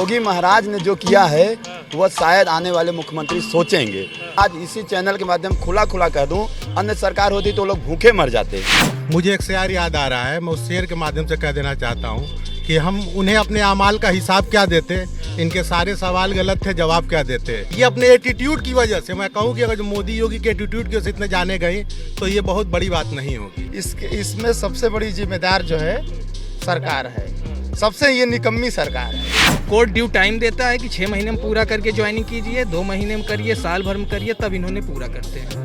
योगी महाराज ने जो किया है वह शायद आने वाले मुख्यमंत्री सोचेंगे। आज इसी चैनल के माध्यम खुला कह दूं, अन्य सरकार होती तो लोग भूखे मर जाते। मुझे एक शेर याद आ रहा है, मैं उस शेर के माध्यम से कह देना चाहता हूँ कि हम उन्हें अपने अमाल का हिसाब क्या देते, इनके सारे सवाल गलत थे, जवाब क्या देते। ये अपने एटीट्यूड की वजह से मैं कहूँ कि अगर जो मोदी योगी के एटीट्यूड की वजह से इतने जाने गए तो ये बहुत बड़ी बात नहीं होगी। इसमें सबसे बड़ी जिम्मेदार जो है सरकार है, सबसे ये निकम्मी सरकार है। कोर्ट ड्यू टाइम देता है कि 6 महीने में पूरा करके ज्वाइनिंग कीजिए, 2 महीने में करिए, साल भर में करिए, तब इन्होंने पूरा करते हैं।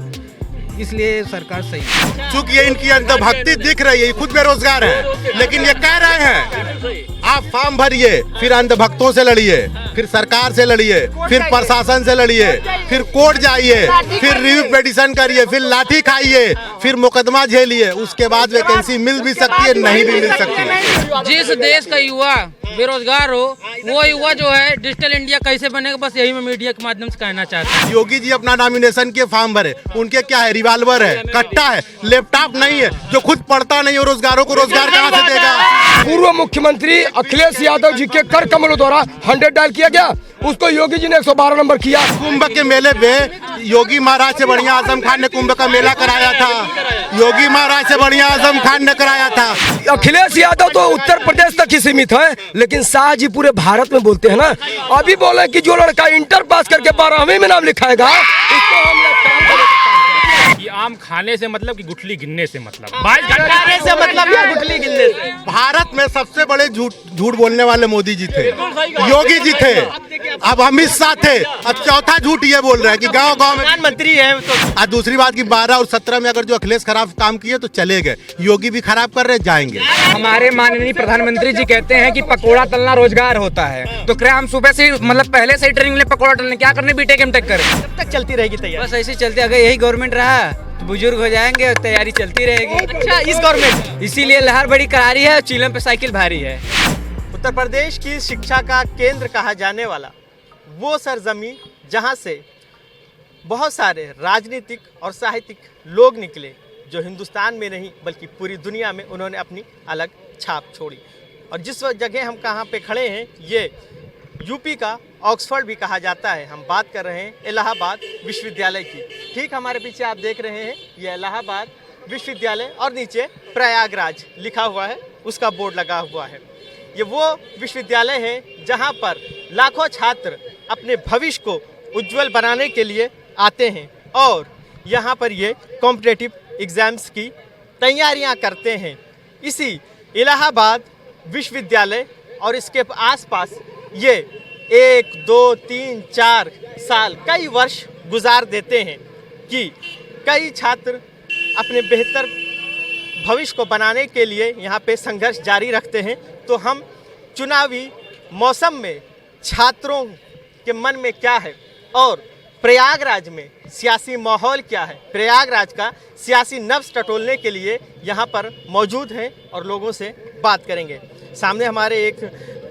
इसलिए सरकार सही है। चूंकि ये इनकी अंतर्भक्ति दिख रही है, खुद बेरोजगार है, लेकिन ये कह रहे हैं आप फॉर्म भरिए, फिर अंधभक्तों से लड़िए, फिर सरकार से लड़िए, फिर प्रशासन से लड़िए, फिर कोर्ट जाइए, फिर रिव्यू पिटीशन करिए, फिर लाठी खाइए, फिर मुकदमा झेलिए, उसके बाद वैकेंसी मिल भी सकती है, नहीं भी मिल सकती है। जिस देश का युवा बेरोजगार हो, वो युवा जो है डिजिटल इंडिया कैसे बनेगा, बस यही मैं मीडिया के माध्यम से कहना चाहता हूँ। योगी जी अपना नॉमिनेशन के फॉर्म भरे, उनके क्या है, रिवॉल्वर है, कट्टा है, लैपटॉप नहीं है, जो खुद पढ़ता नहीं, और रोजगारों को रोजगार कहाँ से देगा। पूर्व मुख्यमंत्री अखिलेश यादव जी के कर कमलों द्वारा 100 डायल किया गया, उसको योगी जी ने 112 नंबर किया। कुंभ के मेले पे योगी महाराज से बढ़िया आजम खान ने कुंभ का मेला कराया था, योगी महाराज से बढ़िया आजम खान ने कराया था। अखिलेश यादव तो उत्तर प्रदेश तक ही सीमित है, लेकिन शाह जी पूरे भारत में बोलते हैं ना। अभी बोले कि जो लड़का इंटर पास करके 12वीं में नाम लिखाएगा उसको हम कि आम खाने से मतलब कि गुठली गिनने से मतलब, से मतलब या गुठली गिनने से। भारत में सबसे बड़े झूठ बोलने वाले मोदी जी थे, योगी जी थे, अब अमित शाह थे, अब चौथा झूठ ये बोल रहे हैं कि गांव में प्रधानमंत्री है। आज दूसरी बात कि 12 और 17 में अगर जो अखिलेश खराब काम किए तो चले गए, योगी भी खराब कर रहे, जाएंगे। हमारे माननीय प्रधानमंत्री जी कहते हैं कि पकोड़ा तलना रोजगार होता है, तो क्या हम सुबह से मतलब पहले से ही ट्रेनिंग ले पकोड़ा तलने, क्या करने, बीटेक एमटेक करें? कब तक चलती रहेगी तैयारी? बस ऐसे चलते, अगर यही गवर्नमेंट रहा तो बुजुर्ग हो जाएंगे और तैयारी चलती रहेगी। अच्छा, इस गवर्नमेंट इसीलिए लहर बड़ी करारी है, चीलम पे साइकिल भारी है। उत्तर प्रदेश की शिक्षा का केंद्र कहा जाने वाला वो सरजमी जहां से बहुत सारे राजनीतिक और साहित्यिक लोग निकले, जो हिंदुस्तान में नहीं बल्कि पूरी दुनिया में उन्होंने अपनी अलग छाप छोड़ी। और जिस जगह हम कहाँ पे खड़े हैं, ये यूपी का ऑक्सफोर्ड भी कहा जाता है। हम बात कर रहे हैं इलाहाबाद विश्वविद्यालय की। ठीक हमारे पीछे आप देख रहे हैं ये इलाहाबाद विश्वविद्यालय, और नीचे प्रयागराज लिखा हुआ है, उसका बोर्ड लगा हुआ है। ये वो विश्वविद्यालय है जहां पर लाखों छात्र अपने भविष्य को उज्जवल बनाने के लिए आते हैं और यहां पर ये कॉम्पिटिटिव एग्जाम्स की तैयारियां करते हैं। इसी इलाहाबाद विश्वविद्यालय और इसके आसपास ये 1, 2, 3, 4 साल, कई वर्ष गुजार देते हैं कि कई छात्र अपने बेहतर भविष्य को बनाने के लिए यहाँ पे संघर्ष जारी रखते हैं। तो हम चुनावी मौसम में छात्रों के मन में क्या है और प्रयागराज में सियासी माहौल क्या है, प्रयागराज का सियासी नब्ज टटोलने के लिए यहाँ पर मौजूद हैं और लोगों से बात करेंगे। सामने हमारे एक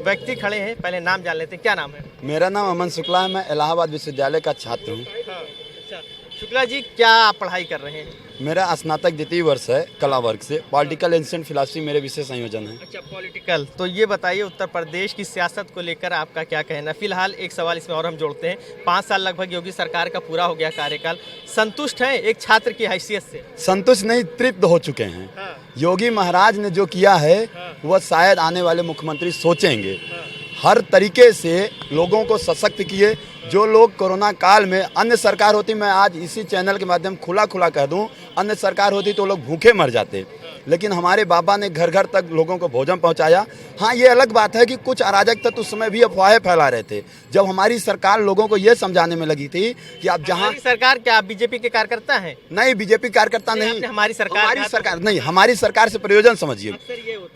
व्यक्ति खड़े हैं, पहले नाम जान लेते हैं। क्या नाम है? मेरा नाम अमन शुक्ला है, मैं इलाहाबाद विश्वविद्यालय का छात्र हूँ। अच्छा शुक्ला जी, क्या आप पढ़ाई कर रहे हैं? मेरा स्नातक द्वितीय वर्ष है कला वर्ग से, पॉलिटिकल एंड फिलॉसफी मेरे विषय संयोजन है। अच्छा, पॉलिटिकल। तो ये बताइए उत्तर प्रदेश की सियासत को लेकर आपका क्या कहना है? फिलहाल एक सवाल इसमें और हम जोड़ते हैं, 5 साल लगभग योगी सरकार का पूरा हो गया कार्यकाल, संतुष्ट हैं एक छात्र की हैसियत से? संतुष्ट नहीं, तृप्त हो चुके हैं। योगी महाराज ने जो किया है वह शायद आने वाले मुख्यमंत्री सोचेंगे। हर तरीके से लोगों को सशक्त किए। जो लोग कोरोना काल में, अन्य सरकार होती, मैं आज इसी चैनल के माध्यम खुला कह दूं, अन्य सरकार होती तो लोग भूखे मर जाते, लेकिन हमारे बाबा ने घर घर तक लोगों को भोजन पहुंचाया। हाँ, ये अलग बात है कि कुछ अराजक तत्व उस समय भी अफवाहें फैला रहे थे, जब हमारी सरकार लोगों को ये समझाने में लगी थी कि आप जहाँ सरकार, क्या आप बीजेपी के कार्यकर्ता हैं? नहीं, बीजेपी कार्यकर्ता नहीं, हमारी सरकार नहीं, हमारी सरकार से प्रयोजन समझिए,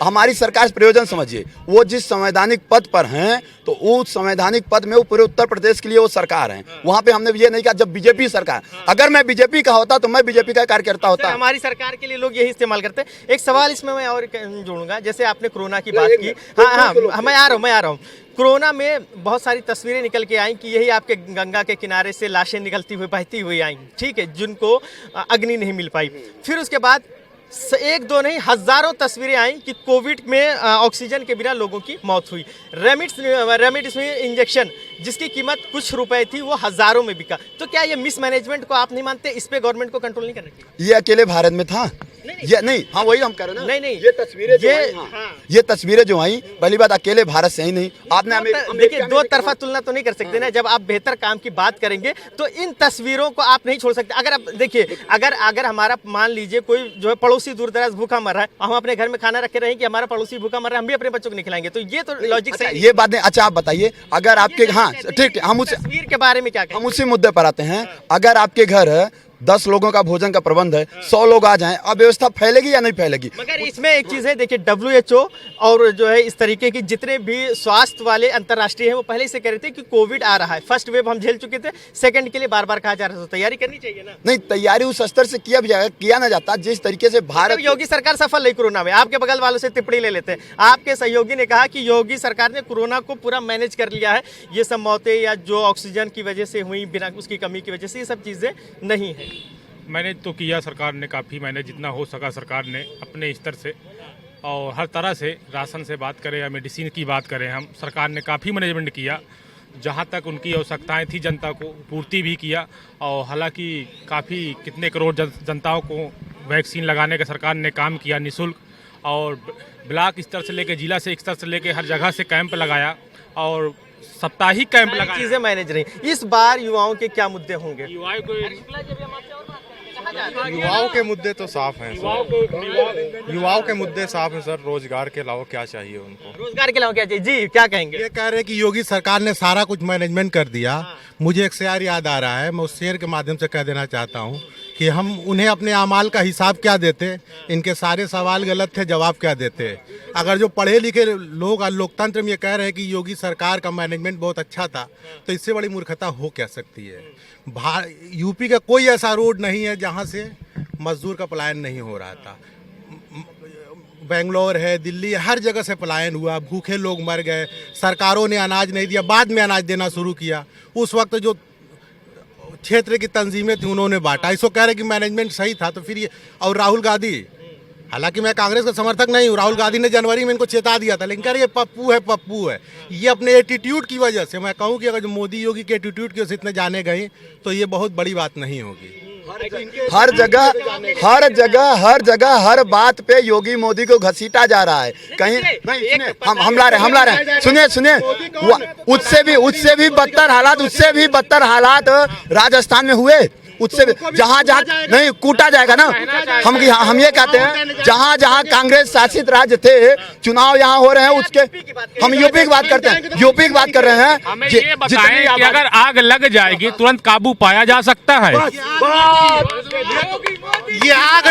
हमारी सरकार से प्रयोजन समझिए। वो जिस संवैधानिक पद पर हैं, तो उस संवैधानिक पद में वो पूरे उत्तर प्रदेश के लिए वो सरकार है। वहाँ पे हमने ये नहीं कहा जब बीजेपी सरकार, अगर मैं बीजेपी का होता तो मैं बीजेपी का कार्यकर्ता होता। हमारी सरकार के लिए लोग यही इस्तेमाल करते हैं। एक सवाल इसमें मैं और जोड़ूंगा, जैसे आपने कोरोना की बात की। हाँ, मैं आ रहा हूँ। कोरोना में बहुत सारी तस्वीरें निकल के आई कि यही आपके गंगा के किनारे से लाशें निकलती हुई, बहती हुई आई, ठीक है, जिनको अग्नि नहीं मिल पाई। फिर उसके बाद एक दो नहीं हजारों तस्वीरें आई कि कोविड में ऑक्सीजन के बिना लोगों की मौत हुई। रेमडेसिविर इंजेक्शन जिसकी कीमत कुछ रुपए थी वो हजारों में बिका। तो क्या ये मिसमैनेजमेंट को आप नहीं मानते? इस पे गवर्नमेंट को कंट्रोल नहीं करना चाहिए? ये अकेले भारत में था? ये नहीं, हाँ वही हम कह रहे हैं ना। नहीं, ये तस्वीरें जो आई, ये तस्वीरें जो आई, पहली बात अकेले भारत से ही नहीं, आपने देखिए दो तरफा तुलना तो नहीं कर सकते ना। जब आप बेहतर काम की बात करेंगे तो इन तस्वीरों को आप नहीं छोड़ सकते। अगर आप देखिए, अगर हमारा मान लीजिए कोई जो है पड़ोसी दूर दराज भूखा मर रहा है, हम अपने घर में खाना रखे रहे कि हमारा पड़ोसी भूखा मर रहा है, हम भी अपने बच्चों को नहीं खिलाएंगे, तो ये तो लॉजिक सही। ये बात नहीं। अच्छा आप बताइए, अगर आपके, हाँ ठीक है, हम तस्वीर के बारे में क्या कहें? हम उसी मुद्दे पर आते हैं। अगर आपके घर 10 लोगों का भोजन का प्रबंध है, 100 लोग आ जाएं, अव्यवस्था फैलेगी या नहीं फैलेगी? मगर इसमें एक चीज है, देखिए WHO और जो है इस तरीके की जितने भी स्वास्थ्य वाले अंतर्राष्ट्रीय हैं वो पहले से कह रहे थे कि कोविड आ रहा है। फर्स्ट वेव हम झेल चुके थे, सेकंड के लिए बार बार कहा जा रहा था, तो तैयारी करनी चाहिए ना। नहीं, तैयारी उस स्तर से किया ना जाता जिस तरीके से भारत। योगी सरकार सफल रही कोरोना में। आपके बगल वालों से टिप्पणी ले लेते हैं, आपके सहयोगी ने कहा कि योगी सरकार ने कोरोना को पूरा मैनेज कर लिया है, ये सब मौतें या जो ऑक्सीजन की वजह से हुई बिना उसकी कमी की वजह से, ये सब चीजें नहीं है। मैनेज तो किया सरकार ने, काफ़ी मैनेज जितना हो सका सरकार ने अपने स्तर से, और हर तरह से, राशन से बात करें या मेडिसिन की बात करें, हम सरकार ने काफ़ी मैनेजमेंट किया। जहाँ तक उनकी आवश्यकताएं थी जनता को पूर्ति भी किया। और हालांकि काफ़ी कितने करोड़ जनताओं को वैक्सीन लगाने का सरकार ने काम किया निःशुल्क, और ब्लॉक स्तर से लेकर जिला से स्तर से लेकर हर जगह से कैंप लगाया और साप्ताहिक कैंप लगाया। चीजें मैनेज रही। इस बार युवाओं के क्या मुद्दे होंगे? युवाओं के मुद्दे तो साफ हैं सर। युवाओं के मुद्दे साफ हैं सर। रोजगार के अलावा क्या चाहिए उनको? रोजगार के अलावा क्या चाहिए जी? क्या कहेंगे? ये कह रहे हैं कि योगी सरकार ने सारा कुछ मैनेजमेंट कर दिया। मुझे एक शेर याद आ रहा है, मैं उस शेर के माध्यम से कह देना चाहता हूँ कि हम उन्हें अपने अमाल का हिसाब क्या देते, इनके सारे सवाल गलत थे, जवाब क्या देते। अगर जो पढ़े लिखे लोग लोकतंत्र में ये कह रहे हैं कि योगी सरकार का मैनेजमेंट बहुत अच्छा था, तो इससे बड़ी मूर्खता हो क्या सकती है? यूपी का कोई ऐसा रोड नहीं है जहाँ से मजदूर का पलायन नहीं हो रहा था। बेंगलोर है, दिल्ली, हर जगह से पलायन हुआ, भूखे लोग मर गए, सरकारों ने अनाज नहीं दिया, बाद में अनाज देना शुरू किया। उस वक्त जो क्षेत्र की तंजीमें थी उन्होंने बांटा। इसको कह रहे कि मैनेजमेंट सही था, तो फिर ये। और राहुल गांधी, हालांकि मैं कांग्रेस का समर्थक नहीं हूँ, राहुल गांधी ने जनवरी में इनको चेता दिया था, लेकिन कह रहे ये पप्पू है। ये अपने एटीट्यूड की वजह से, मैं कहूँ कि अगर जो मोदी योगी के एटीट्यूड की वजह से इतने जाने गए तो ये बहुत बड़ी बात नहीं होगी। हर जगह हर बात पे योगी मोदी को घसीटा जा रहा है। कहीं नहीं, सुनिए, हम ला रहे हैं, सुनिए, उससे भी बदतर हालात राजस्थान में हुए। उससे जहाँ नहीं कूटा जाएगा ना। हम ये कहते हैं, जहाँ कांग्रेस शासित राज्य थे, चुनाव यहाँ हो रहे हैं, उसके हम यूपी की बात करते हैं, यूपी की बात कर रहे हैं। हमें ये बताएं कि अगर आग लग जाएगी तुरंत काबू पाया जा सकता है? ये आग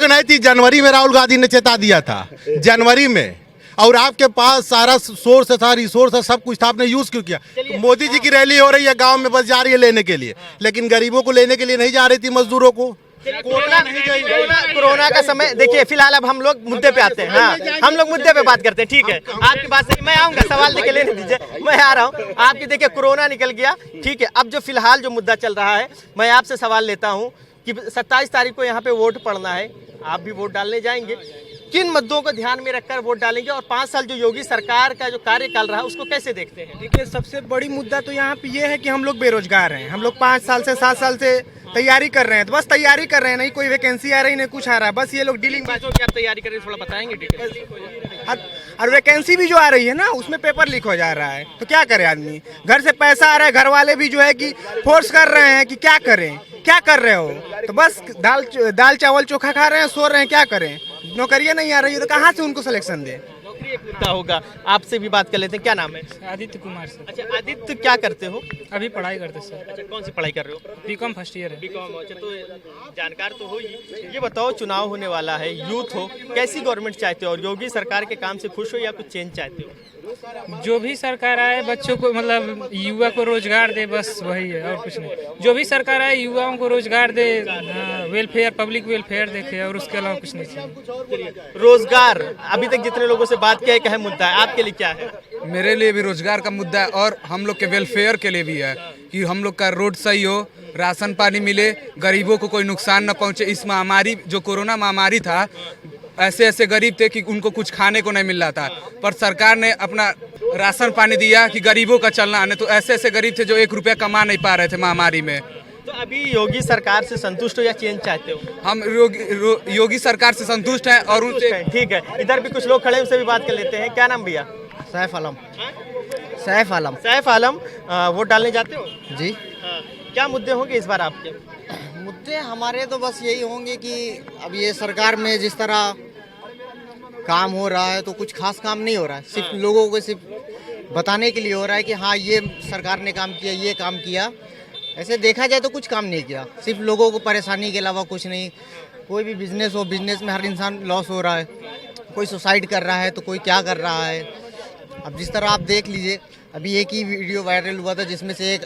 नहीं थी, जनवरी में राहुल गांधी ने चेता दिया था, जनवरी में। और आपके पास सारा सोर्स था, रिसोर्स था, सब कुछ था, आपने यूज क्यों किया? तो मोदी जी की रैली हो रही है गांव में, बस जा रही है लेने के लिए, लेकिन गरीबों को लेने के लिए नहीं जा रही थी, मजदूरों को। कोरोना का समय देखिए। फिलहाल अब हम लोग मुद्दे पे आते हैं। हाँ, हम लोग मुद्दे पे बात करते हैं, ठीक है? आपकी बात सही, मैं आऊंगा, सवाल देके लेने दीजिए, मैं आ रहा हूँ। आपकी देखिए कोरोना निकल गया, ठीक है। अब जो फिलहाल जो मुद्दा चल रहा है, मैं आपसे सवाल लेता हूँ कि 27 तारीख को यहाँ पे वोट पड़ना है, आप भी वोट डालने जाएंगे, किन मुद्दों को ध्यान में रखकर वोट डालेंगे? और 5 साल जो योगी सरकार का जो कार्यकाल रहा उसको कैसे देखते हैं? देखिए, सबसे बड़ी मुद्दा तो यहाँ पे ये है कि हम लोग बेरोजगार हैं। हम लोग 5 साल से 7 साल से तैयारी कर रहे हैं, तो बस तैयारी कर रहे हैं, नहीं कोई वैकेंसी आ रही, नहीं कुछ आ रहा है, बस ये लोग डीलिंग बातों की आप तैयारी करें, थोड़ा बताएंगे डिटेल? और वैकेंसी भी जो आ रही है ना, उसमें पेपर लीक हो जा रहा है, तो क्या करे आदमी? घर से पैसा आ रहा है, घर वाले भी जो है कि फोर्स कर रहे हैं कि क्या करें, क्या कर रहे हो? तो बस दाल चावल चोखा खा रहे हैं, सो रहे हैं, क्या करें? नौकरियां नहीं आ रही है, तो कहाँ से उनको सिलेक्शन दे? नौकरी एक मुद्दा होगा। आपसे भी बात कर लेते हैं, क्या नाम है? आदित्य कुमार सर। अच्छा आदित्य, क्या करते हो? अभी पढ़ाई करते सर। अच्छा, कौन सी पढ़ाई कर रहे हो? बीकॉम फर्स्ट ईयर है। बीकॉम। अच्छा, तो जानकार तो हो ही। ये बताओ, चुनाव होने वाला है, यूथ हो, कैसी गवर्नमेंट चाहते हो? और योगी सरकार के काम से खुश हो या कुछ चेंज चाहते हो? जो भी सरकार आए बच्चों को, मतलब युवा को रोजगार दे, बस वही है और कुछ नहीं। जो भी सरकार आए युवाओं को रोजगार दे, वेलफेयर, पब्लिक वेलफेयर देखे, और उसके अलावा कुछ नहीं चाहिए। रोजगार, अभी तक जितने लोगों से बात किया है, क्या मुद्दा है आपके लिए? क्या है मेरे लिए भी रोजगार का मुद्दा है और हम लोग के वेलफेयर के लिए भी है कि हम लोग का रोड सही हो, राशन पानी मिले, गरीबों को कोई नुकसान न पहुंचे। इस महामारी जो कोरोना महामारी था, ऐसे ऐसे गरीब थे कि उनको कुछ खाने को नहीं मिल रहा था, पर सरकार ने अपना राशन पानी दिया कि गरीबों का चलना आने। तो ऐसे ऐसे गरीब थे जो 1 रुपया कमा नहीं पा रहे थे महामारी में। तो अभी योगी सरकार से संतुष्ट हो या चेंज चाहते हो? हम योगी सरकार से संतुष्ट हैं और उनसे। ठीक है, इधर भी कुछ लोग खड़े हैं, उनसे भी बात कर लेते हैं। क्या नाम भैया? सैफ आलम। सैफ आलम। सैफ आलम, वोट डालने जाते हो? जी। क्या मुद्दे होंगे इस बार आपके? मुद्दे हमारे तो बस यही होंगे कि अब ये सरकार में जिस तरह काम हो रहा है तो कुछ खास काम नहीं हो रहा है, सिर्फ लोगों को सिर्फ बताने के लिए हो रहा है कि हाँ ये सरकार ने काम किया, ये काम किया। ऐसे देखा जाए तो कुछ काम नहीं किया, सिर्फ लोगों को परेशानी के अलावा कुछ नहीं। कोई भी बिजनेस हो, बिजनेस में हर इंसान लॉस हो रहा है, कोई सुसाइड कर रहा है तो कोई क्या कर रहा है। अब जिस तरह आप देख लीजिए, अभी एक ही वीडियो वायरल हुआ था जिसमें से एक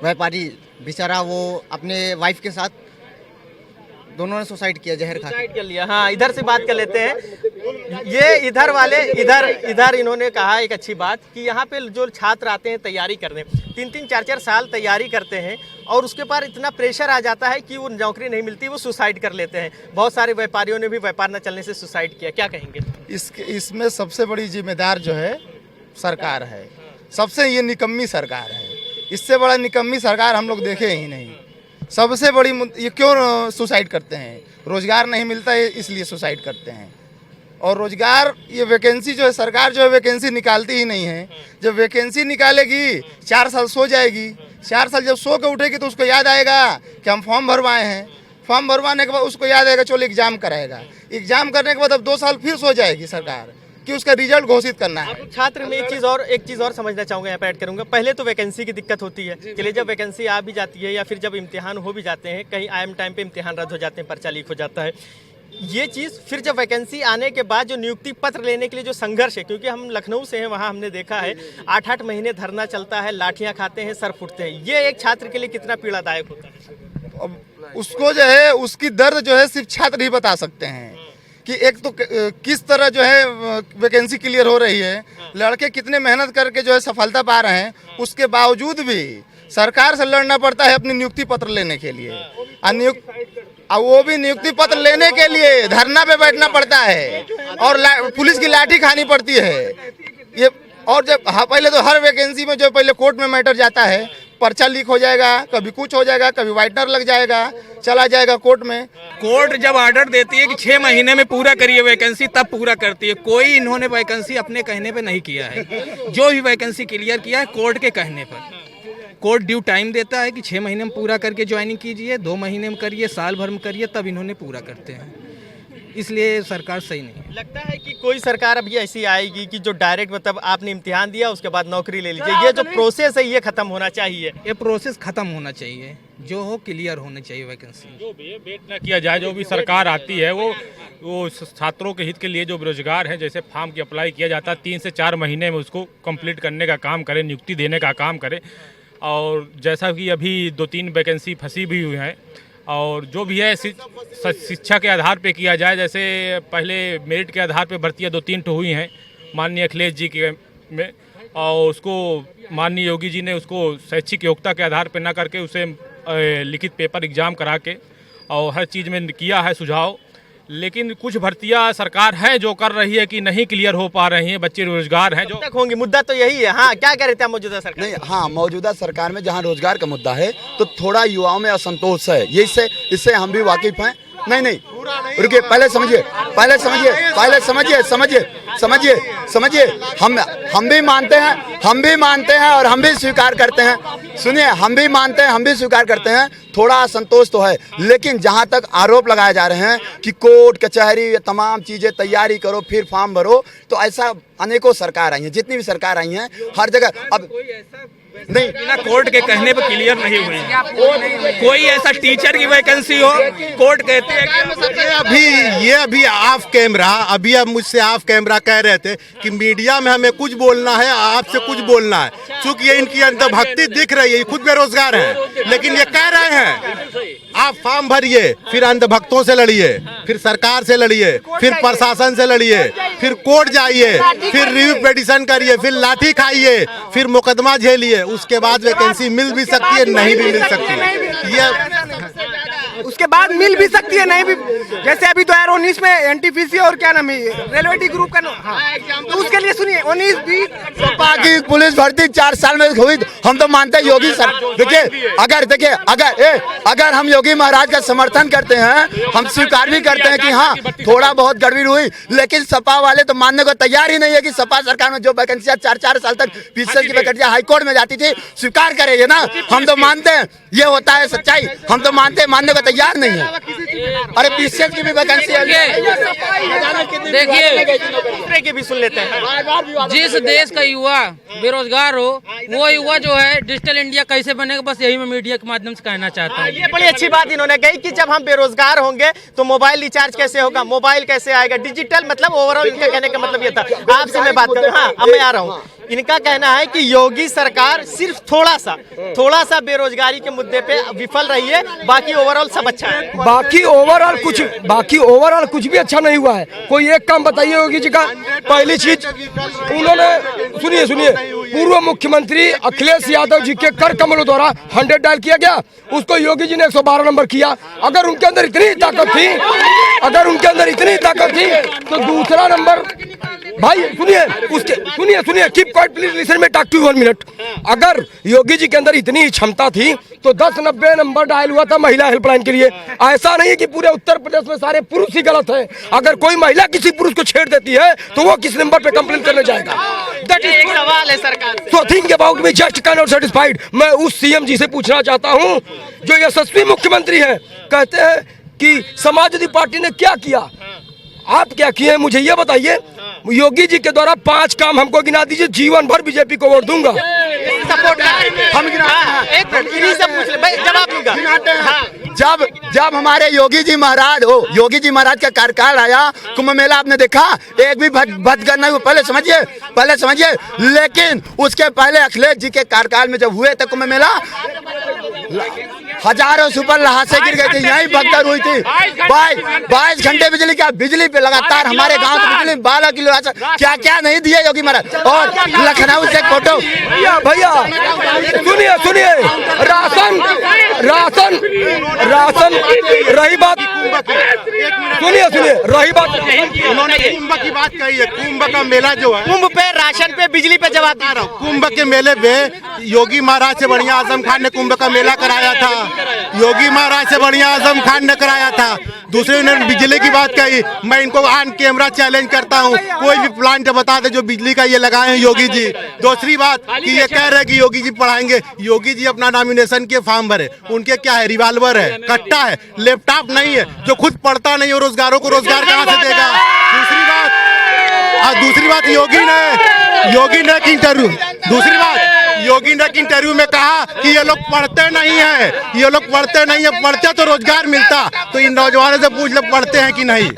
व्यापारी बेचारा वो अपने वाइफ के साथ दोनों ने सुसाइड किया, जहर खा सुसाइड कर लिया। हाँ, इधर से बात कर लेते हैं। ये इधर वाले इधर इन्होंने कहा एक अच्छी बात कि यहाँ पे जो छात्र आते हैं तैयारी करने, 3-3 4-4 साल तैयारी करते हैं और उसके बाद इतना प्रेशर आ जाता है कि वो नौकरी नहीं मिलती, वो सुसाइड कर लेते हैं। बहुत सारे व्यापारियों ने भी व्यापार न चलने से सुसाइड किया। क्या कहेंगे? इसमें सबसे बड़ी जिम्मेदार जो है सरकार है। सबसे ये निकम्मी सरकार है, इससे बड़ा निकम्मी सरकार हम लोग देखे ही नहीं। सबसे बड़ी ये क्यों सुसाइड करते हैं? रोजगार नहीं मिलता है इसलिए सुसाइड करते हैं। और रोजगार ये वैकेंसी जो है, सरकार जो है वैकेंसी निकालती ही नहीं है। जब वैकेंसी निकालेगी 4 साल सो जाएगी, 4 साल जब सो के उठेगी तो उसको याद आएगा कि हम फॉर्म भरवाए हैं। फॉर्म भरवाने के बाद उसको याद आएगा चलो एग्जाम कराएगा, एग्जाम करने के बाद अब 2 साल फिर सो जाएगी सरकार कि उसका रिजल्ट घोषित करना है। अब छात्र में एक चीज़ और समझना चाहूँगा, यहाँ पर ऐड करूँगा। पहले तो वैकेंसी की दिक्कत होती है, चलिए जब वैकेंसी आ भी जाती है या फिर जब इम्तिहान हो भी जाते हैं, कहीं आईएम टाइम पे इम्तिहान रद्द हो जाते हैं, पर्चा लीक हो जाता है, ये चीज़। फिर जब वैकेंसी आने के बाद जो नियुक्ति पत्र लेने के लिए जो संघर्ष है, क्योंकि हम लखनऊ से हैं, वहाँ हमने देखा है 8-8 महीने धरना चलता है, लाठियाँ खाते हैं, सर फुटते हैं। ये एक छात्र के लिए कितना पीड़ादायक होता है? अब उसको जो है उसकी दर्द जो है सिर्फ छात्र ही बता सकते हैं कि एक तो किस तरह जो है वैकेंसी क्लियर हो रही है, लड़के कितने मेहनत करके जो है सफलता पा रहे हैं, उसके बावजूद भी सरकार से लड़ना पड़ता है अपनी नियुक्ति पत्र लेने के लिए। और वो भी नियुक्ति पत्र लेने के लिए धरना पे बैठना पड़ता है और पुलिस की लाठी खानी पड़ती है ये। और जब पहले तो हर वैकेंसी में जो पहले कोर्ट में मैटर जाता है, पर्चा लीक हो जाएगा, कभी कुछ हो जाएगा, कभी वाइटनर लग जाएगा, चला जाएगा कोर्ट में। कोर्ट जब ऑर्डर देती है कि 6 महीने में पूरा करिए वैकेंसी, तब पूरा करती है। कोई इन्होंने वैकेंसी अपने कहने पे नहीं किया है। जो भी वैकेंसी क्लियर किया है कोर्ट के कहने पर। कोर्ट ड्यू टाइम देता है कि 6 महीने में पूरा करके ज्वाइनिंग कीजिए, 2 महीने में करिए, साल भर में करिए, तब इन्होंने पूरा करते हैं। इसलिए सरकार सही नहीं है। लगता है कि कोई सरकार अभी ऐसी आएगी कि जो डायरेक्ट मतलब आपने इम्तिहान दिया उसके बाद नौकरी ले लीजिए, ये जो प्रोसेस है ये खत्म होना चाहिए। ये प्रोसेस खत्म होना चाहिए, जो हो क्लियर होना चाहिए वैकेंसी। जो भी वेट न किया जाए, जो भी सरकार आती है वो छात्रों के हित के लिए जो बेरोजगार हैं, जैसे फॉर्म की अप्लाई किया जाता है 3 से 4 महीने में उसको कंप्लीट करने का काम करे, नियुक्ति देने का काम करे। और जैसा कि अभी 2-3 वैकेंसी फंसी भी हुई हैं, और जो भी है शिक्षा के आधार पे किया जाए। जैसे पहले मेरिट के आधार पे भर्तियां 2-3 तो हुई हैं माननीय अखिलेश जी के में, और उसको माननीय योगी जी ने उसको शैक्षिक योग्यता के आधार पे ना करके उसे लिखित पेपर एग्जाम करा के और हर चीज़ में किया है सुझाव। लेकिन कुछ भर्तियां सरकार है जो कर रही है कि नहीं क्लियर हो पा रही हैं, बच्चे रोजगार हैं जो तक होंगे। मुद्दा तो यही है। हाँ, क्या कह रहे थे मौजूदा सरकार? नहीं, हाँ, मौजूदा सरकार में जहाँ रोजगार का मुद्दा है तो थोड़ा युवाओं में असंतोष है। ये इससे हम भी वाकिफ हैं। नहीं, रुकिए, पहले समझिए। हम भी मानते हैं और हम भी स्वीकार करते हैं। सुनिए, हम भी मानते हैं, हम भी स्वीकार करते हैं, थोड़ा असंतोष तो है। लेकिन जहां तक आरोप लगाए जा रहे हैं कि कोर्ट कचहरी तमाम चीजें तैयारी करो फिर फॉर्म भरो, तो ऐसा अनेकों सरकार आई हैं, जितनी भी सरकार आई हैं हर जगह। अब नहीं, बिना कोर्ट के कहने पर क्लियर नहीं हुई। कोई ऐसा टीचर की वैकेंसी हो, कोर्ट कहते हैं ये अभी ऑफ कैमरा, अभी अब मुझसे ऑफ कैमरा कह रहे थे कि मीडिया में हमें कुछ बोलना है, आपसे कुछ बोलना है। चूंकि ये इनकी अंतर्भक्ति दिख रही है, खुद बेरोजगार हैं, लेकिन ये कह रहे हैं आप फॉर्म भरिए, फिर अंधभक्तों से लड़िए, फिर सरकार से लड़िए, फिर प्रशासन से लड़िए, फिर कोर्ट जाइए, फिर रिव्यू पिटीशन करिए, फिर लाठी खाइए, फिर मुकदमा झेलिए, उसके बाद वैकेंसी मिल भी सकती है, नहीं भी मिल सकती है। उसके बाद मिल भी सकती है, नहीं भी। जैसे अभी 2019 में एनटीपीसी और क्या नाम है रेलवे ग्रुप का तो उसके लिए सुनिए 19-20 सपा की पुलिस भर्ती 4 साल में हुई। हम तो मानते हैं योगी सर, देखिए अगर हम योगी महाराज का समर्थन करते हैं, हम स्वीकार भी करते हैं कि हाँ थोड़ा बहुत गड़बड़ी हुई, लेकिन सपा वाले तो मानने को तैयार ही नहीं है कि सपा सरकार में जो वैकेंसियां 4 साल तक फीसद की वैकेंसियां हाईकोर्ट में जाती थी, स्वीकार करेंगे ना। हम तो मानते हैं ये होता है सच्चाई, हम तो मानते हैं, मानने को तैयार नहीं है। अरे फीसद की भी वैकेंसी दूसरे के भी सुन लेते हैं। जिस देश का युवा बेरोजगार हो, वो युवा जो है डिजिटल इंडिया कैसे बनेगा, बस यही मैं मीडिया के माध्यम से कहना चाहता हूँ। ये बड़ी अच्छी बात इन्होंने कही कि जब हम बेरोजगार होंगे तो मोबाइल रिचार्ज कैसे होगा, मोबाइल कैसे आएगा, डिजिटल मतलब ओवरऑल इनका कहने का मतलब ये था। आपसे मैं बात करूँ, हाँ अब मैं आ रहा हूँ। इनका कहना है कि योगी सरकार सिर्फ थोड़ा सा बेरोजगारी के मुद्दे पे विफल रही है, बाकी ओवरऑल सब अच्छा है। बाकी ओवरऑल कुछ भी अच्छा नहीं हुआ है। कोई एक काम बताइए योगी जी का। पहली चीज उन्होंने सुनिए पूर्व मुख्यमंत्री अखिलेश यादव जी के कर कमलों द्वारा 100 डायल किया गया, उसको योगी जी ने 112 नंबर किया। अगर उनके अंदर इतनी ताकत थी तो दूसरा नंबर भाई सुनिए कीप क्वाइट प्लीज, लिसन में टॉक टू 1 मिनट। अगर योगी जी के अंदर इतनी क्षमता थी तो 1090 नंबर डायल हुआ था महिला हेल्पलाइन के लिए। ऐसा नहीं कि पूरे उत्तर प्रदेश में सारे पुरुष ही गलत है। अगर कोई महिला किसी पुरुष को छेड़ देती है तो वो किस नंबर पे कंप्लेन करने जाएगा? दैट इज सवाल है सरकार। So think about me, just can not satisfied. मैं उस सीएम जी से पूछना चाहता हूँ जो यशस्वी मुख्यमंत्री है, कहते हैं कि समाजवादी पार्टी ने क्या किया, आप क्या किए मुझे ये बताइए। योगी जी के द्वारा 5 काम हमको गिना दीजिए, जीवन भर बीजेपी को वोट दूंगा। सपोर्ट हम जब हमारे योगी जी महाराज का कार्यकाल आया, कुंभ मेला आपने देखा, एक भी भटकर नहीं हुआ। पहले समझिए। लेकिन उसके पहले अखिलेश जी के कार्यकाल में जब हुए थे कुंभ मेला, हजारों सुपर लहासे गिर गए थे, यही भगदड़ हुई थी। 22 घंटे बिजली पे लगातार हमारे गांव की बिजली 12 किलो क्या क्या नहीं दिए योगी महाराज। और लखनऊ से फोटो भैया सुनिए राशन रही बात, सुनिए रही बात, उन्होंने कुंभ की बात कही है। कुंभ का मेला जो है, कुंभ पे राशन पे बिजली पे जवाब दे रहा हूँ। कुंभ के मेले पे योगी महाराज से बढ़िया आजम खान ने कुंभ का मेला कराया था। योगी महाराज से बढ़िया आजम खान ने कराया था। दूसरे ने बिजली की बात कही, मैं इनको ऑन कैमरा चैलेंज करता हूं, कोई भी प्लांट बता दे जो बिजली का ये लगाए हैं योगी जी। दूसरी बात कि ये कह रहे हैं कि योगी जी पढ़ाएंगे। योगी जी अपना नॉमिनेशन के फॉर्म भरे, उनके क्या है, रिवाल्वर है, कट्टा है, लैपटॉप नहीं है, जो खुद पढ़ता नहीं है, रोजगारों को रोजगार कहाँ से देगा? दूसरी बात योगी ने इंटरव्यू में कहा कि ये लोग पढ़ते नहीं है, पढ़ते तो रोजगार मिलता। तो इन नौजवानों से पूछ लो पढ़ते हैं कि नहीं।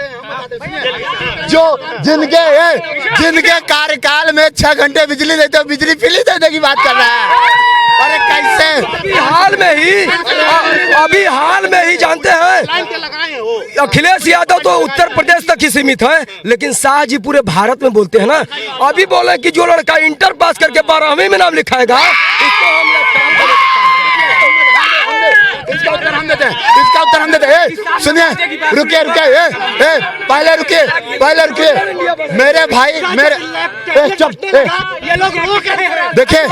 जिनके कार्यकाल में 6 घंटे बिजली देते, बिजली फ्री देने की बात कर रहा है। अरे कैसे? अभी हाल में ही जानते हैं, अखिलेश यादव तो उत्तर प्रदेश तक ही सीमित है, लेकिन शाह जी पूरे भारत में बोलते हैं ना। अभी बोले कि जो लड़का इंटर पास करके 12वीं में नाम लिखाएगा इसका उत्तर हम देते हैं। सुनिए, रुकिए पहले रुकिए मेरे भाई चुप। देखिए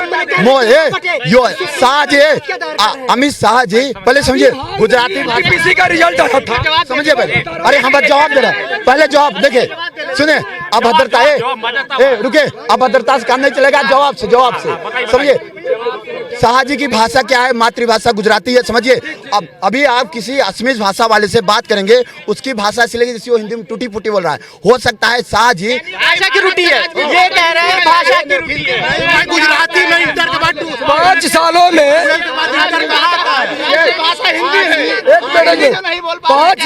अमित शाह जी पहले समझिए, गुजराती पीसी का रिजल्ट आया था, समझिए पहले। अरे हम जवाब दे रहे हैं, पहले जवाब देखिए। सुनिए, अभद्रता रुकिए, अभद्रता से काम नहीं चलेगा, जवाब से समझिए। शाह जी की भाषा क्या है? मातृभाषा गुजराती है, समझिए। अब अभी आप किसी असमीज भाषा वाले से बात करेंगे, उसकी भाषा इसलिए जैसे वो हिंदी में टूटी फूटी बोल रहा है। हो सकता है शाह जी भाषा की रूटी है, ये कह रहे हैं भाषा की रूटी। गुजराती में इंटर के बाद 5 सालों में पाँच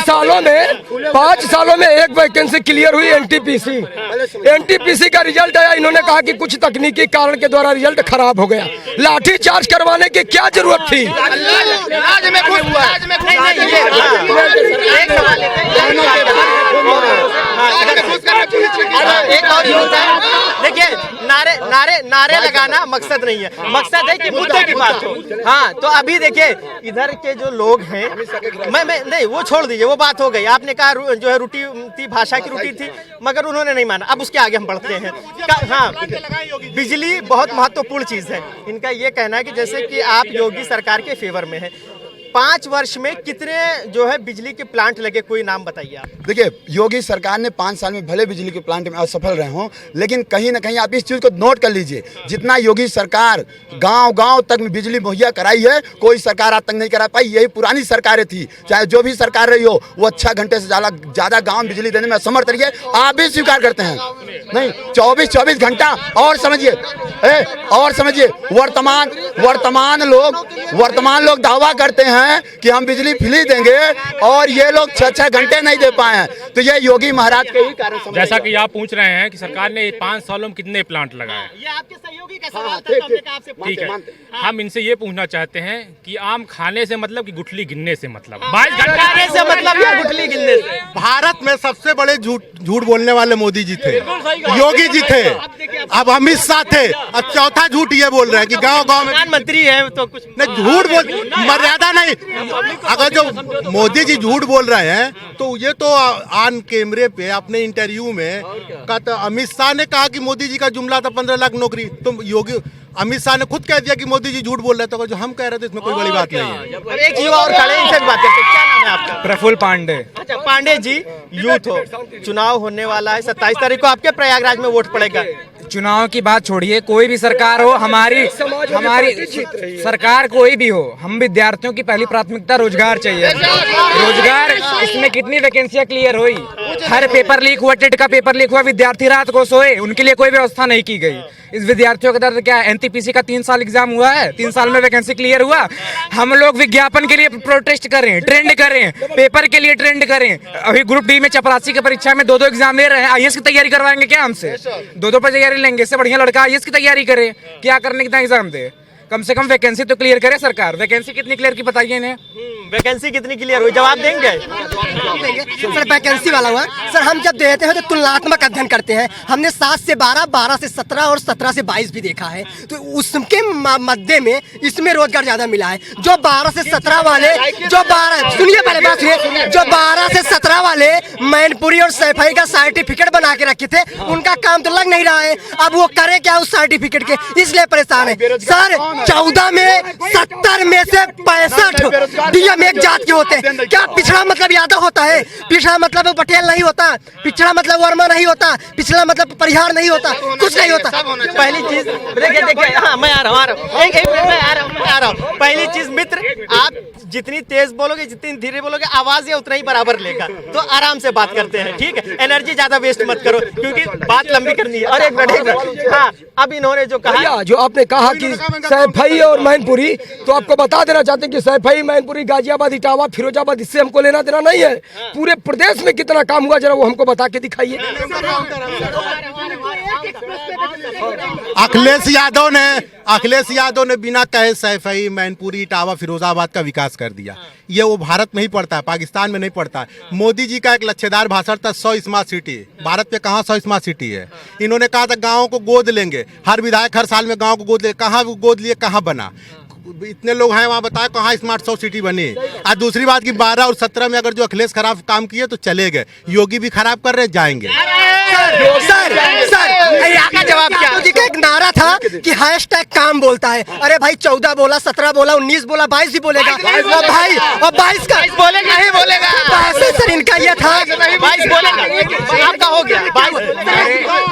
सालों में एक वैकेंसी क्लियर हुई एनटीपीसी का रिजल्ट आया, इन्होंने कहा कि कुछ तकनीकी कारण के द्वारा रिजल्ट खराब हो गया। लाठी चार्ज करवाने की क्या जरूरत थी? देखिए, नारे लगाना मकसद नहीं है, मकसद है कि मुद्दे की बात हो। हाँ, तो अभी देखिए इधर के जो लोग हैं, मैं नहीं, वो छोड़ दीजिए, वो बात हो गई। आपने कहा जो है रूटी थी, भाषा की रूटी थी, मगर उन्होंने नहीं माना। अब उसके आगे हम बढ़ते हैं। हाँ, बिजली बहुत महत्वपूर्ण चीज है। इनका ये कहना है कि जैसे कि आप योगी सरकार के फेवर में है, 5 वर्ष में कितने जो है बिजली के प्लांट लगे, कोई नाम बताइए आप। देखिए, योगी सरकार ने 5 साल में भले बिजली के प्लांट में असफल रहे हों, लेकिन कहीं ना कहीं आप इस चीज़ को नोट कर लीजिए, जितना योगी सरकार गांव-गांव तक में बिजली मुहैया कराई है, कोई सरकार आज तक नहीं करा पाई। यही पुरानी सरकारें थी, चाहे जो भी सरकार रही हो, वो 6 घंटे से ज़्यादा गाँव में बिजली देने में असमर्थ रही है। आप भी स्वीकार करते हैं? नहीं, 24 घंटा। और समझिए, वर्तमान लोग दावा करते हैं कि हम बिजली फ्री देंगे, और ये लोग 6 घंटे नहीं दे पाए हैं। तो ये योगी महाराज के ही कारण समझ। जैसा कि आप पूछ रहे हैं कि सरकार ने 5 सालों में कितने प्लांट लगाए, ये आपके सहयोगी का सवाल था, तो हमने कहा आपसे ठीक है। हम इनसे ये पूछना चाहते हैं कि आम खाने से मतलब कि गुठली गिनने से मतलब, 22 घंटे खाने से मतलब या गुठली गिनने से? भारत में सबसे बड़े झूठ बोलने वाले मोदी जी थे, योगी जी थे, अब अमित शाह थे, अब चौथा झूठ ये बोल रहे हैं कि गांव-गांव में प्रधानमंत्री है तो कुछ नहीं, झूठ बोल, मर्यादा नहीं। अगर जो मोदी जी झूठ बोल रहे हैं तो ये तो ऑन कैमरे पे अपने इंटरव्यू में कहता, अमित शाह ने कहा कि मोदी जी का जुमला था 15 लाख नौकरी, तो योगी अमित शाह ने खुद कह दिया कि मोदी जी झूठ बोल रहे थे। तो जो हम कह रहे थे इसमें कोई बड़ी बात नहीं है। एक युवा और खड़े, इनसे भी बात करते हैं। क्या नाम है आपका? प्रफुल्ल पांडे। अच्छा, पांडे जी, यूथ हो, चुनाव होने वाला है 27 तारीख को, आपके प्रयागराज में वोट पड़ेगा। चुनाव की बात छोड़िए, कोई भी सरकार हो, हमारी सरकार कोई भी हो, हम विद्यार्थियों की पहली प्राथमिकता रोजगार चाहिए। रोजगार, इसमें कितनी वैकेंसियां क्लियर हुई? हर पेपर लीक हुआ, टेट का पेपर लीक हुआ, विद्यार्थी रात को सोए, उनके लिए कोई व्यवस्था नहीं की गई। इस विद्यार्थियों का दर्द क्या है? एनटीपीसी का 3 साल एग्जाम हुआ है, 3 साल में वैकेंसी क्लियर हुआ। हम लोग विज्ञापन के लिए प्रोटेस्ट करें, ट्रेंड करें, पेपर के लिए ट्रेंड करें। अभी ग्रुप डी में चपरासी की परीक्षा में 2 एग्जाम ले रहे हैं। आईएएस की तैयारी करवाएंगे क्या हमसे? 2 पर तैयारी लेंगे, इससे बढ़िया लड़का आईएएस की तैयारी करे। क्या करने कितना एग्जाम दे? कम से कम वैकेंसी तो क्लियर करे सरकार। वैकेंसी कितनी क्लियर की बताइए इन्हें। वैकेंसी कितनी क्लियर हुई, जवाब देंगे? सर वैकेंसी वाला हुआ सर, हम जब देते हैं तो तुलनात्मक अध्ययन करते हैं। हमने 7 से 12, 12 से 17 और 17 से 22 भी देखा है, तो उसके मध्य में इसमें रोजगार ज्यादा मिला है। जो 12 से 17 वाले, जो 12 सुनिए पहले बात सुनिए, जो 12 से 17 वाले मैनपुरी और सैफई का सर्टिफिकेट बना के रखे थे, उनका काम तो लग नहीं रहा है। अब वो करे क्या उस सर्टिफिकेट के, इसलिए परेशान है सर। 14 में 70 में से 65 डीएम एक जात के होते हैं। क्या पिछड़ा मतलब यादव होता है? पिछड़ा मतलब पटेल नहीं होता, पिछड़ा मतलब वर्मा नहीं होता, पिछड़ा मतलब परिहार नहीं होता, कुछ नहीं होता। पहली चीज देखिए, हाँ मैं आ रहा हूँ। पहली चीज मित्र, आप जितनी तेज बोलोगे, जितनी धीरे बोलोगे, आवाज ये उतना ही बराबर लेगा। तो आराम से बात करते हैं, ठीक है? एनर्जी ज्यादा वेस्ट मत करो, क्योंकि बात लंबी करनी है। और एक मिनट, हाँ, अब इन्होंने जो कहा, जो आपने कहा कि सैफई और मैनपुरी, तो आपको बता देना चाहते हैं कि सैफई, मैनपुरी, गाजियाबाद, इटावा, फिरोजाबाद, इससे हमको लेना देना नहीं है। पूरे प्रदेश में कितना काम हुआ, जरा वो हमको बता के दिखाइए। अखिलेश यादव ने बिना कहे सैफई, मैनपुरी, इटावा, फिरोजाबाद का विकास कर दिया। ये वो भारत में ही पड़ता है, पाकिस्तान में नहीं पड़ता है। मोदी जी का एक लच्छेदार भाषण था, 100 स्मार्ट सिटी। भारत में कहाँ 100 स्मार्ट सिटी है? इन्होंने कहा था गाँव को गोद लेंगे, हर विधायक हर साल में गाँव को गोद ले, कहाँ गोद लिए, कहाँ बना? इतने लोग हैं वहाँ, बताए कहाँ स्मार्ट 100 सिटी बनी? आज दूसरी बात कि 12 और 17 में अगर जो अखिलेश खराब काम किए तो चले गए, योगी भी खराब कर रहे, जाएंगे। सर जवाब क्या? मोदी का एक नारा था कि हैशटैग काम बोलता है। अरे भाई 14 बोला, 17 बोला, 19 बोला, 22 भी बोलेगा। और भाई और 22 का बोलेगा, नहीं बोलेगा? सर इनका ये था 22 बोलेगा, आपका हो गया 22।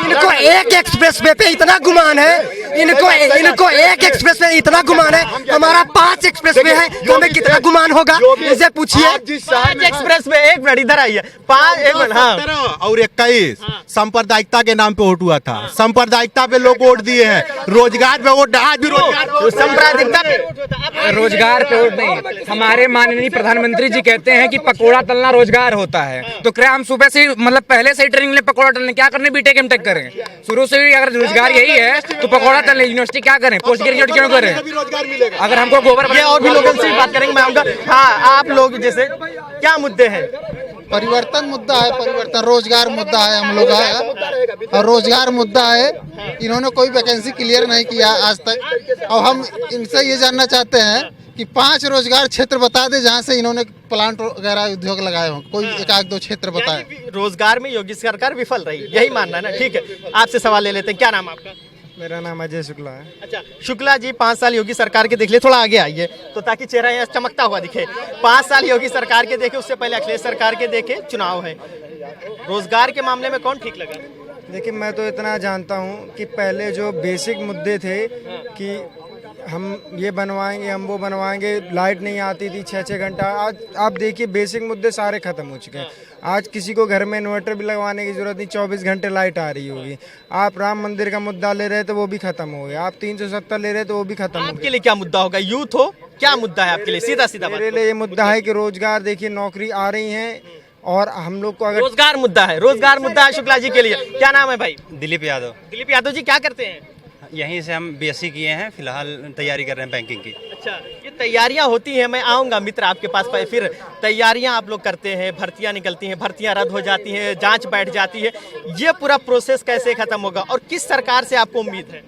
इनको एक एक्सप्रेस वे पे इतना गुमान है, इनको एक एक्सप्रेस वे इतना गुमान है। हमारा 5 एक्सप्रेस वे है, तो हमें कितना गुमान होगा, इसे पूछिए। 5 एक्सप्रेस वे, एक मिनट इधर आइए, 5 एक मिनट, हाँ, और 21 सांप्रदायिकता के नाम पे वोट हुआ था। सांप्रदायिकता पे लोग वोट दिए हैं, रोजगार पे वोट, आज भी रोजगार, सांप्रदायिकता पे रोजगार पे नहीं, हमारे माननीय प्रधानमंत्री जी कहते हैं कि पकोड़ा तलना रोजगार होता है। तो क्या हम सुबह से मतलब पहले से ही ट्रेनिंग ले पकोड़ा तलने, क्या करने बीटेक एमटेक करें? शुरू से ही अगर रोजगार यही है तो पकोड़ा तलने यूनिवर्सिटी क्या करें, पोस्ट ग्रेजुएट क्यों करें? अगर हमको गोबर ये और भी लोगों से बात करेंगे, मैं आऊंगा। हाँ, आप लोग जैसे क्या मुद्दे हैं? परिवर्तन मुद्दा है, परिवर्तन रोजगार मुद्दा है हम लोग का, और रोजगार मुद्दा है। इन्होंने कोई वैकेंसी क्लियर नहीं किया आज तक, और हम इनसे ये जानना चाहते हैं कि 5 रोजगार क्षेत्र बता दे जहाँ से इन्होंने प्लांट वगैरह उद्योग लगाए हों, कोई एक आध 2 क्षेत्र बताए। रोजगार में योगी सरकार विफल रही, यही मानना है ना? ठीक है, आपसे सवाल ले लेते हैं। क्या नाम आपका? मेरा नाम अजय शुक्ला है। अच्छा शुक्ला जी, 5 साल योगी सरकार के देख लिए, थोड़ा आगे आइए तो ताकि चेहरा यहाँ चमकता हुआ दिखे। 5 साल योगी सरकार के देखे, उससे पहले अखिलेश सरकार के देखे, चुनाव है। रोजगार के मामले में कौन ठीक लगा? देखिए, मैं तो इतना जानता हूँ कि पहले जो बेसिक मुद्दे थे कि हम ये बनवाएंगे, हम वो बनवाएंगे, लाइट नहीं आती थी 6-6 घंटा, आज आप देखिए बेसिक मुद्दे सारे खत्म हो चुके हैं। आज किसी को घर में इन्वर्टर भी लगवाने की जरूरत नहीं, 24 घंटे लाइट आ रही होगी। आप राम मंदिर का मुद्दा ले रहे थे, वो भी खत्म हो गया। आप 370 ले रहे थे, वो भी खत्म हो गया। आपके लिए क्या मुद्दा होगा? यूथ हो, क्या मुद्दा है आपके लिए? सीधा सीधा मेरे लिए ये मुद्दा है कि रोजगार, देखिए नौकरी आ रही है, और हम लोग को अगर रोजगार मुद्दा है, रोजगार मुद्दा है शुक्ला जी के लिए। क्या नाम है भाई? दिलीप यादव। दिलीप यादव जी, क्या करते हैं? यहीं से हम बीएससी किए हैं, फिलहाल तैयारी कर रहे हैं बैंकिंग की। अच्छा, ये तैयारियां होती हैं, मैं आऊँगा मित्र आपके पास, फिर तैयारियां आप लोग करते हैं, भर्तियां निकलती हैं, भर्तियां रद्द हो जाती हैं, जांच बैठ जाती है, ये पूरा प्रोसेस कैसे खत्म होगा और किस सरकार से आपको उम्मीद है?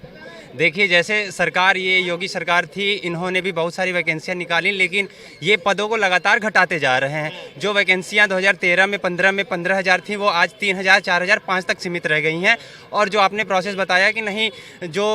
देखिए, जैसे सरकार ये योगी सरकार थी, इन्होंने भी बहुत सारी वैकेंसियां निकाली, लेकिन ये पदों को लगातार घटाते जा रहे हैं। जो वैकेंसियां 2013 में 15,000 थी, वो आज 3,000, 4,000, 5 तक सीमित रह गई हैं। और जो आपने प्रोसेस बताया कि नहीं, जो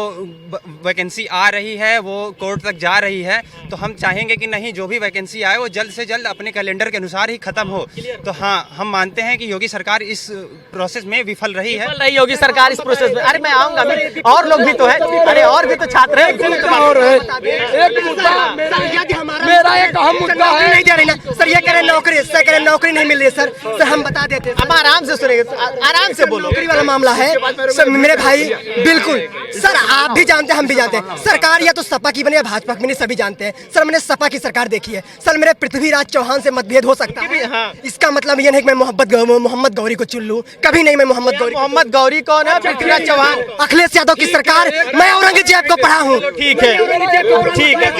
वैकेंसी आ रही है वो कोर्ट तक जा रही है, तो हम चाहेंगे कि नहीं, जो भी वैकेंसी आए वो जल्द से जल्द अपने कैलेंडर के अनुसार ही खत्म हो। तो हाँ, हम मानते हैं कि योगी सरकार इस प्रोसेस में विफल रही है। योगी सरकार इस प्रोसेस में, अरे मैं आऊँगा, और लोग भी तो है, अरे और भी तो छात्र हैं। और एक मुद्दा मेरा एक अहम मुद्दा है, नहीं दे रही ना सर, ये कह रहे नौकरी, सर कह रहे नौकरी नहीं मिल रही है। सर हम बता देते हैं, अब आराम से सुनेंगे, आराम से बोलो। नौकरी वाला मामला है सर मेरे भाई, बिल्कुल सर, आप भी जानते हैं, हम भी जानते हैं, सरकार या तो सपा की बने या भाजपा की बने, सभी जानते हैं। सर मैंने सपा की सरकार देखी है सर, मेरे पृथ्वीराज चौहान से मतभेद हो सकता है, इसका मतलब ये नहीं कि मैं मोहम्मद गौरी को चुन लूं, कभी नहीं। मैं मोहम्मद गौरी कौन है? पृथ्वीराज चौहान, अखिलेश यादव की सरकार, मैं औरंगजेब को पढ़ा हूँ। ठीक है, ठीक है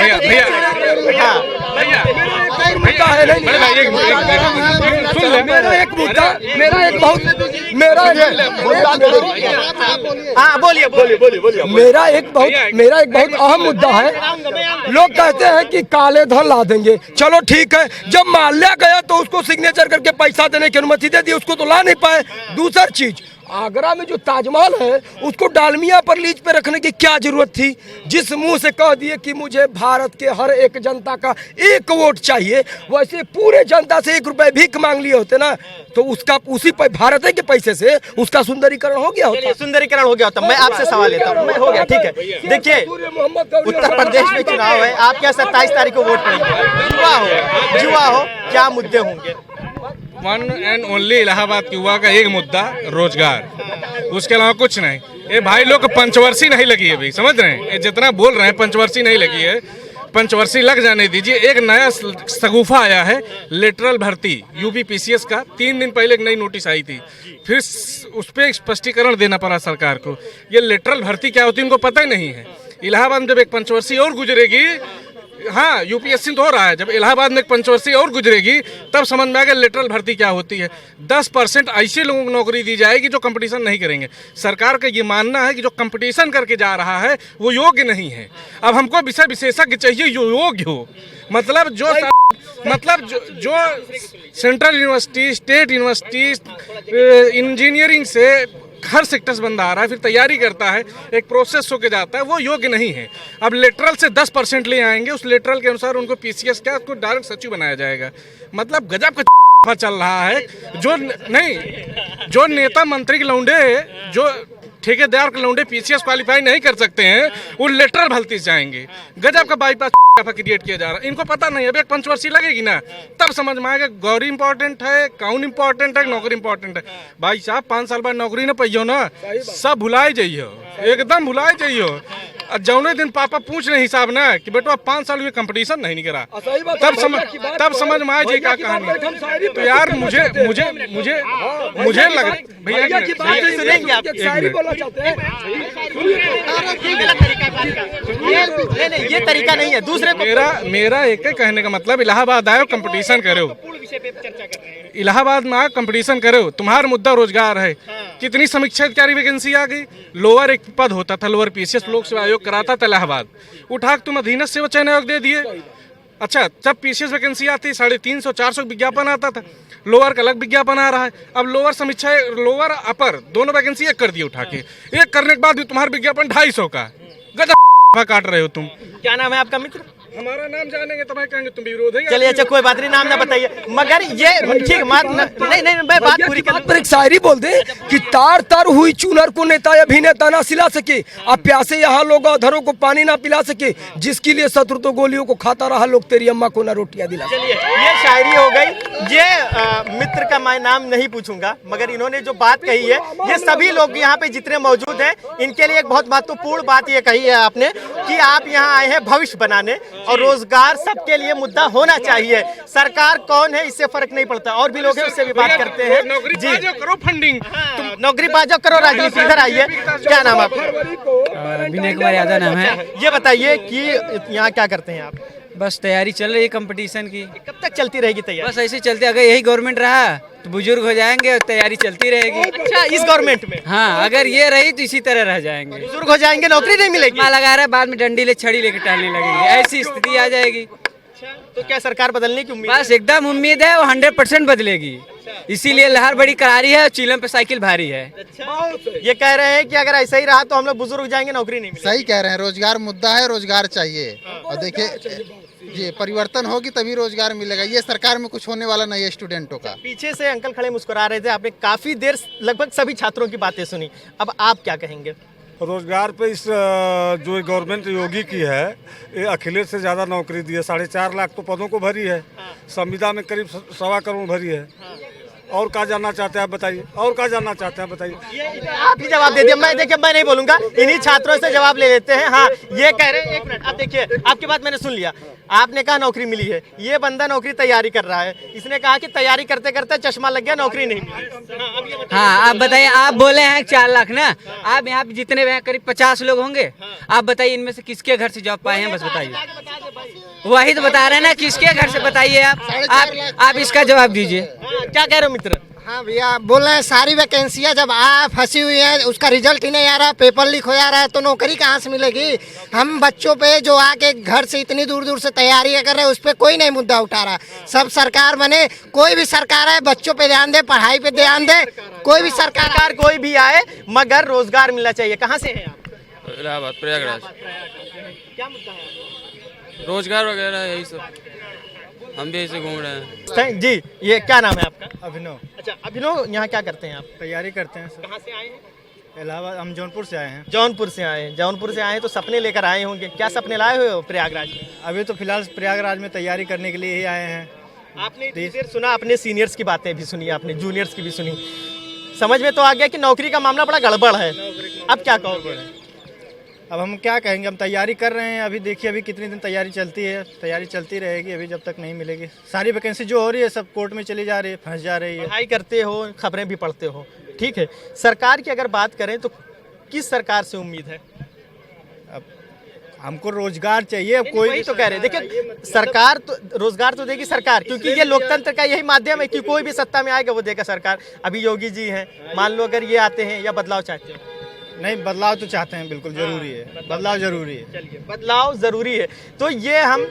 मेरा एक बहुत अहम मुद्दा है। लोग कहते हैं कि काले धन ला देंगे, चलो ठीक है, जब माल्या गया तो उसको सिग्नेचर करके पैसा देने की अनुमति दे दी, उसको तो ला नहीं पाए। दूसरी चीज, आगरा में जो ताजमहल है उसको डालमिया पर लीज पे रखने की क्या जरूरत थी? जिस मुंह से कह दिए कि मुझे भारत के हर एक जनता का 1 वोट चाहिए, वैसे पूरे जनता से 1 रुपए भीख मांग लिए होते ना, तो उसका उसी भारत के पैसे से उसका सुंदरीकरण हो गया होता। सुंदरीकरण हो गया होता। मैं आपसे सवाल लेता हूँ, हो गया, ठीक है। देखिए, उत्तर प्रदेश में चुनाव है, आप क्या 27 तारीख को वोट पड़ेंगे? युवा हो, क्या मुद्दे होंगे? वन एंड ओनली इलाहाबाद के युवा का एक मुद्दा रोजगार, उसके अलावा कुछ नहीं। ये भाई लोग को पंचवर्षी नहीं लगी है भाई, समझ रहे हैं? ये जितना बोल रहे हैं पंचवर्षी नहीं लगी है, पंचवर्षी लग जाने दीजिए। एक नया सगुफा आया है, लेटरल भर्ती यूपी पीसीएस का। 3 दिन पहले एक नई नोटिस आई थी, फिर उस पर स्पष्टीकरण देना पड़ा सरकार को। ये लेटरल भर्ती क्या होती है उनको पता ही नहीं है। इलाहाबाद में जब एक पंचवर्षी और गुजरेगी, हाँ यूपीएससी तो हो रहा है, जब इलाहाबाद में एक पंचवर्षीय और गुजरेगी तब समझ में आएगा लेटरल भर्ती क्या होती है। 10% ऐसे लोगों को नौकरी दी जाएगी जो कंपटीशन नहीं करेंगे। सरकार का ये मानना है कि जो कंपटीशन करके जा रहा है वो योग्य नहीं है। अब हमको विषय विशेषज्ञ चाहिए जो योग्य हो, मतलब जो central university, state university, engineering से हर सेक्टर्स बंदा आ रहा है, फिर तैयारी करता है, एक प्रोसेस होके जाता है, वो योग्य नहीं है। अब लेटरल से 10% ले आएंगे, उस लेटरल के अनुसार उनको पीसीएस क्या, उसको डायरेक्ट सचिव बनाया जाएगा। मतलब गजब का चल रहा है। जो नेता मंत्री के लौंडे, जो ठेकेदार के लौंडे पीसीएस क्वालिफाई नहीं कर सकते हैं, वो लेटरल भर्ती से जाएंगे। गजब का बाईपास क्रिएट किया जा रहा है। इनको पता नहीं, अब एक पंचवर्षीय लगेगी ना तब समझ में आएगा गौरी इंपॉर्टेंट है, कौन इंपॉर्टेंट है, नौकरी इंपॉर्टेंट है। भाई साहब 5 साल बाद नौकरी ना पाइयो ना, सब भुलाए जाइयो, एकदम भुलाए जाइयो। और जौने दिन पापा पूछ रहे हिसाब ना कि बेटा 5 साल हुए कंपटीशन नहीं करा, तब समझ में आया जी क्या कहानी। तो यार मुझे लग भैया ये तरीका नहीं है। दूसरे मेरा एक कहने का मतलब, इलाहाबाद आए कंपटीशन करो, इलाहाबाद में कंपटीशन करो, तुम्हारा मुद्दा रोजगार है। कितनी समीक्षा अधिकारी वैकेंसी आ गई। लोअर एक पद होता था, लोअर पीसीएस लोक सेवा आयोग कराता था इलाहाबाद, उठा तुम अधीनस्थ सेवा चयन आयोग दे दिए। अच्छा, जब पीसीएस वैकेंसी आती 350-400 विज्ञापन आता था, लोअर का अलग विज्ञापन आ रहा है। अब लोअर समीक्षा, लोअर अपर दोनों वैकेंसी एक कर दिए उठा के। एक करने के बाद भी तुम्हारा विज्ञापन 250 का, गधा काट रहे हो तुम। क्या नाम है आपका मित्र? हमारा नाम जानेंगे तो मैं कहेंगे तुम विरोध है। चलिए अच्छा कोई बात नहीं, नाम ना बताइए, मगर ये ठीक नहीं मैं बात पूरी कर। एक शायरी बोल दे कि तार तार हुई चूनर को नेता अभिनेता ना सिला सके, अब प्यासे यहाँ लोग अधरों को पानी ना पिला सके, जिसके लिए शत्रु तो गोलियों को खाता रहा, लोग तेरी अम्मा को ना रोटियां दिला। चलिए ये शायरी हो गई। ये मित्र का मैं नाम नहीं पूछूंगा, मगर इन्होंने जो बात कही है, ये सभी लोग यहाँ पे जितने मौजूद हैं, इनके लिए एक बहुत महत्वपूर्ण बात ये कही है आपने कि आप यहाँ आए हैं भविष्य बनाने, और रोजगार सबके लिए मुद्दा होना चाहिए। सरकार कौन है इससे फर्क नहीं पड़ता, और भी लोग हैं उससे भी बात करते हैं। नौकरी बाजो करो, फंडिंग नौकरी बाजो करो, राजनीति इधर आइए। क्या नाम आपका? विनय कुमार यादव नाम है। ये बताइए कि यहाँ क्या करते हैं आप? बस तैयारी चल रही है कंपटीशन की। कब तक चलती रहेगी तैयारी? बस ऐसे चलते, अगर यही गवर्नमेंट रहा तो बुजुर्ग हो जाएंगे और तैयारी चलती रहेगी। अच्छा, इस गवर्नमेंट में? हाँ, अगर ये रही तो इसी तरह रह जाएंगे, बुजुर्ग हो जाएंगे, नौकरी नहीं मिलेगी। माँ लगा रहा है, बाद में डंडी ले छड़ी लेकर टहलने लगेंगे, ऐसी स्थिति आ जाएगी। तो क्या सरकार बदलने की उम्मीद? बस एकदम उम्मीद है, वो 100% बदलेगी। इसीलिए लहर बड़ी करारी है और चीलम पे साइकिल भारी है। ये कह रहे हैं कि अगर ऐसा ही रहा तो हम लोग बुजुर्ग हो जाएंगे, नौकरी नहीं मिलेगी। सही कह रहे हैं, रोजगार मुद्दा है, रोजगार चाहिए। और देखिए ये परिवर्तन होगी तभी रोजगार मिलेगा। ये सरकार में कुछ होने वाला नहीं है स्टूडेंटों का। पीछे से अंकल खड़े मुस्कुरा रहे थे, आपने काफी देर लगभग सभी छात्रों की बातें सुनी, अब आप क्या कहेंगे? रोजगार पे इस जो गवर्नमेंट योगी की है, ये अखिलेश से ज़्यादा नौकरी दी है। 4.5 लाख तो पदों को भरी है, संविदा में करीब 1.25 करोड़ भरी है। और क्या जानना चाहते हैं आप बताइए, और क्या जानना चाहते हैं बताइए। आप ही जवाब दे दिया, मैं देखिए मैं नहीं बोलूंगा, इन्हीं छात्रों से जवाब ले लेते हैं। हाँ, ये कह रहे हैं, एक मिनट, आप देखिए, आपकी बात मैंने सुन लिया। आपने कहा नौकरी मिली है, ये बंदा नौकरी तैयारी कर रहा है, इसने कहा कि तैयारी करते करते चश्मा लग गया, नौकरी नहीं मिली। हाँ, आप बताइए, आप बोले हैं 4 लाख ना, आप यहाँ पे जितने करीब 50 लोग होंगे, आप बताइए इनमें से किसके घर से जॉब पाए हैं, बस बताइए। वही तो बता रहे हैं ना, किसके घर से बताइए आप इसका जवाब दीजिए। क्या कह रहे हो मित्र? हाँ भैया, बोल रहे हैं सारी वैकेंसियाँ जब फंसी हुई है, उसका रिजल्ट ही नहीं आ रहा, पेपर लीक हो जा रहा है, तो नौकरी कहाँ से मिलेगी? हम बच्चों पे जो आके घर से इतनी दूर दूर से तैयारी कर रहे हैं, उस पर कोई नहीं मुद्दा उठा रहा। सब सरकार बने, कोई भी सरकार है, बच्चों पे ध्यान दे, पढ़ाई पे ध्यान दे, कोई भी सरकार कोई भी आए, मगर रोजगार मिलना चाहिए। कहाँ से हैं आप? इलाहाबाद, प्रयागराज। क्या मुद्दा है? रोजगार वगैरह यही सब, हम भी ऐसे घूम रहे हैं। जी, ये क्या नाम है आपका? अभिनव। अच्छा अभिनव, यहाँ क्या करते हैं आप? तैयारी करते हैं। कहाँ से आए हैं? इलाहाबाद, हम जौनपुर से आए हैं। जौनपुर से आए हैं। जौनपुर से आए हैं तो सपने लेकर आए होंगे, क्या सपने लाए हुए हो प्रयागराज में? अभी तो फिलहाल प्रयागराज में तैयारी करने के लिए ही आए हैं। आपने इतनी देर सुना, अपने सीनियर्स की बातें भी सुनी, आपने जूनियर्स की भी सुनी, समझ में तो आ गया कि नौकरी का मामला बड़ा गड़बड़ है। अब क्या कहोगे? अब हम क्या कहेंगे, हम तैयारी कर रहे हैं। अभी देखिए अभी कितने दिन तैयारी चलती है, तैयारी चलती रहेगी अभी जब तक नहीं मिलेगी। सारी वैकेंसी जो हो रही है सब कोर्ट में चली जा रही है, फंस जा रही है। पढ़ाई करते हो, खबरें भी पढ़ते हो, ठीक है। सरकार की अगर बात करें तो किस सरकार से उम्मीद है? अब हमको रोजगार चाहिए। अब कोई तो कह रहे हैं, देखिए सरकार तो रोजगार तो देगी सरकार, क्योंकि ये लोकतंत्र का यही माध्यम है कि कोई भी सत्ता में आएगा वो देगा सरकार। अभी योगी जी हैं, मान लो अगर ये आते हैं, या बदलाव चाहते हो? नहीं, बदलाव तो चाहते हैं, बिल्कुल जरूरी है, बदलाव जरूरी है। चलिए, बदलाव जरूरी है। तो ये हम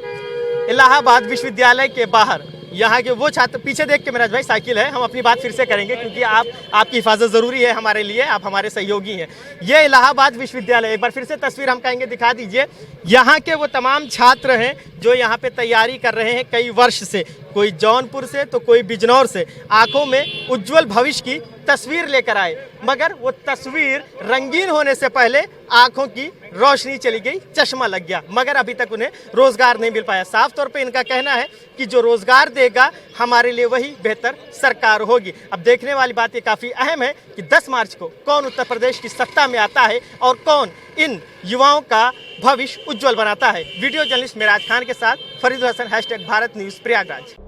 इलाहाबाद विश्वविद्यालय के बाहर, यहाँ के वो छात्र, पीछे देख के मेरा भाई साइकिल है, हम अपनी बात फिर से करेंगे क्योंकि आपकी हिफाजत ज़रूरी है हमारे लिए, आप हमारे सहयोगी हैं। ये इलाहाबाद विश्वविद्यालय, एक बार फिर से तस्वीर हम कहेंगे दिखा दीजिए। यहाँ के वो तमाम छात्र हैं जो यहाँ पे तैयारी कर रहे हैं कई वर्ष से, कोई जौनपुर से तो कोई बिजनौर से, आंखों में उज्जवल भविष्य की तस्वीर लेकर आए, मगर वो तस्वीर रंगीन होने से पहले आंखों की रोशनी चली गई, चश्मा लग गया, मगर अभी तक उन्हें रोजगार नहीं मिल पाया। साफ तौर पे इनका कहना है कि जो रोजगार देगा हमारे लिए वही बेहतर सरकार होगी। अब देखने वाली बात ये काफ़ी अहम है कि 10 मार्च को कौन उत्तर प्रदेश की सत्ता में आता है और कौन इन युवाओं का भविष्य उज्जवल बनाता है। वीडियो जर्नलिस्ट मेराज खान के साथ फरीद हसन, #भारत न्यूज़ प्रयागराज।